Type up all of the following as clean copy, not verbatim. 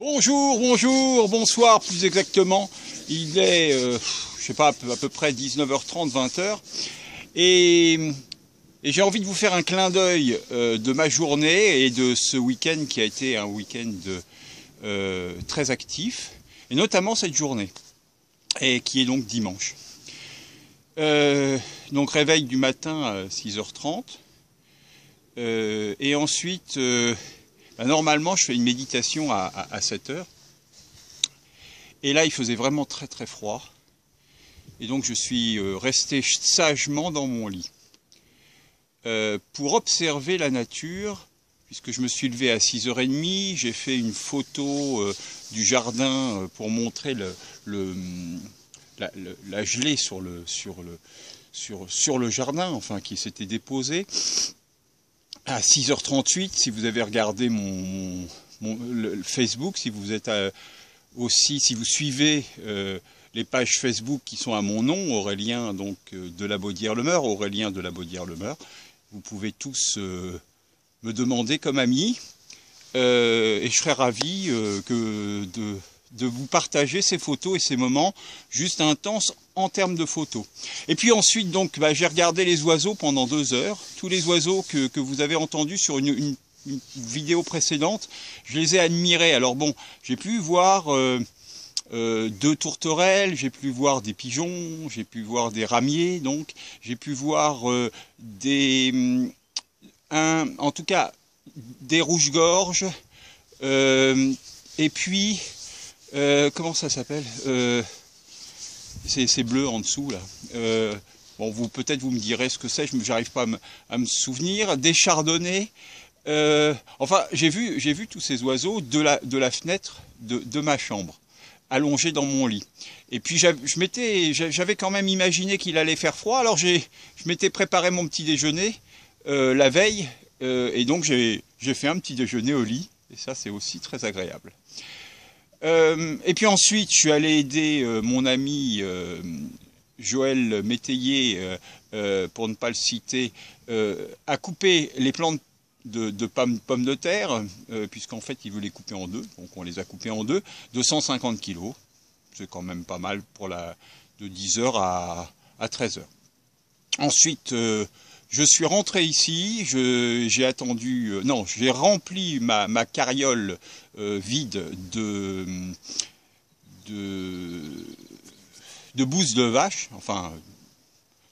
Bonjour, bonjour, bonsoir plus exactement. Il est, je sais pas, à peu près 19h30, 20h. Et, et j'ai envie de vous faire un clin d'œil de ma journée et de ce week-end qui a été un week-end très actif. Et notamment cette journée, et qui est donc dimanche. Donc réveil du matin à 6h30. Et ensuite... normalement, je fais une méditation à 7 heures. Et là, il faisait vraiment très très froid. Et donc, je suis resté sagement dans mon lit pour observer la nature, puisque je me suis levé à 6h30. J'ai fait une photo du jardin pour montrer la gelée sur le jardin, enfin, qui s'était déposée. À 6h38, si vous avez regardé le Facebook, si vous êtes si vous suivez les pages Facebook qui sont à mon nom, Aurélien donc de la Baudière-le-Meur, Aurélien de la Baudière-le-Meur, vous pouvez tous me demander comme ami, et je serais ravi de vous partager ces photos et ces moments juste intenses en termes de photos. Et puis ensuite, donc, j'ai regardé les oiseaux pendant 2 heures. Tous les oiseaux que vous avez entendus sur une vidéo précédente, je les ai admirés. Alors bon, j'ai pu voir 2 tourterelles, j'ai pu voir des pigeons, j'ai pu voir des ramiers, donc j'ai pu voir en tout cas des rouges-gorges, et puis comment ça s'appelle, c'est bleu en dessous là. Bon, peut-être vous me direz ce que c'est, j'arrive pas à me souvenir. Des chardonnays. Enfin, j'ai vu tous ces oiseaux de la fenêtre de ma chambre, allongés dans mon lit. Et puis j'avais quand même imaginé qu'il allait faire froid. Alors je m'étais préparé mon petit déjeuner la veille, et donc j'ai fait un petit déjeuner au lit. Et ça, c'est aussi très agréable. Et puis ensuite, je suis allé aider mon ami Joël Métayer, pour ne pas le citer, à couper les plantes de pommes de terre, puisqu'en fait, il veut les couper en deux. Donc on les a coupées en deux, de 150 kg. C'est quand même pas mal pour de 10h à 13h. Ensuite, je suis rentré ici, j'ai attendu, non, j'ai rempli ma carriole vide de bouse de vache, enfin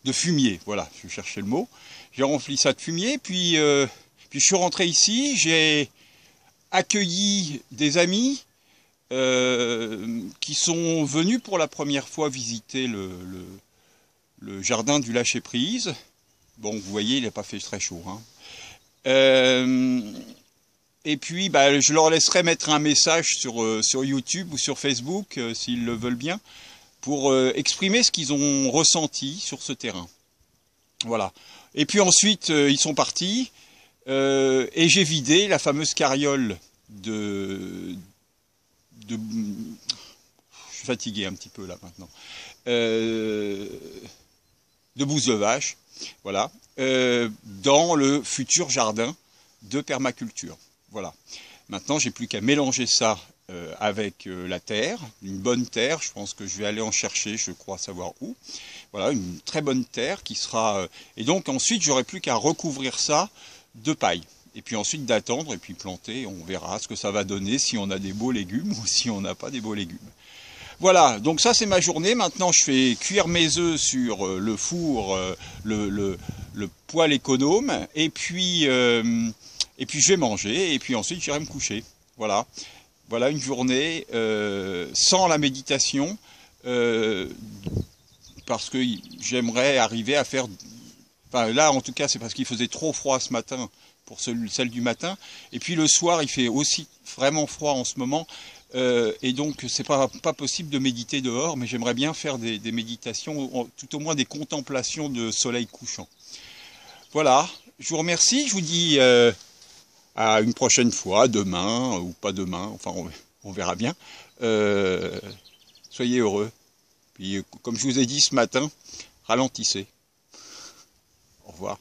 de fumier, voilà, je cherchais le mot. J'ai rempli ça de fumier, puis je suis rentré ici, j'ai accueilli des amis qui sont venus pour la première fois visiter le jardin du lâcher-prise. Bon, vous voyez, il n'a pas fait très chaud, hein. Et puis, je leur laisserai mettre un message sur YouTube ou sur Facebook, s'ils le veulent bien, pour exprimer ce qu'ils ont ressenti sur ce terrain. Voilà. Et puis ensuite, ils sont partis, et j'ai vidé la fameuse carriole je suis fatigué un petit peu là maintenant, de bouse de vache, voilà, dans le futur jardin de permaculture. Voilà. Maintenant, j'ai plus qu'à mélanger ça avec la terre, une bonne terre. Je pense que je vais aller en chercher, je crois savoir où. Voilà, une très bonne terre qui sera... et donc ensuite, j'aurai plus qu'à recouvrir ça de paille. Et puis ensuite d'attendre et puis planter. On verra ce que ça va donner, si on a des beaux légumes ou si on n'a pas des beaux légumes. Voilà, donc ça c'est ma journée. Maintenant je fais cuire mes œufs sur le four, le poêle économe, et puis je vais manger, et puis ensuite j'irai me coucher. Voilà, voilà une journée sans la méditation, parce que j'aimerais arriver à faire... Enfin là en tout cas c'est parce qu'il faisait trop froid ce matin pour celle du matin, et puis le soir il fait aussi vraiment froid en ce moment. Et donc c'est pas possible de méditer dehors, mais j'aimerais bien faire des méditations, tout au moins des contemplations de soleil couchant. Voilà, je vous remercie, je vous dis à une prochaine fois, demain ou pas demain, enfin on verra bien. Soyez heureux, puis comme je vous ai dit ce matin, ralentissez. Au revoir.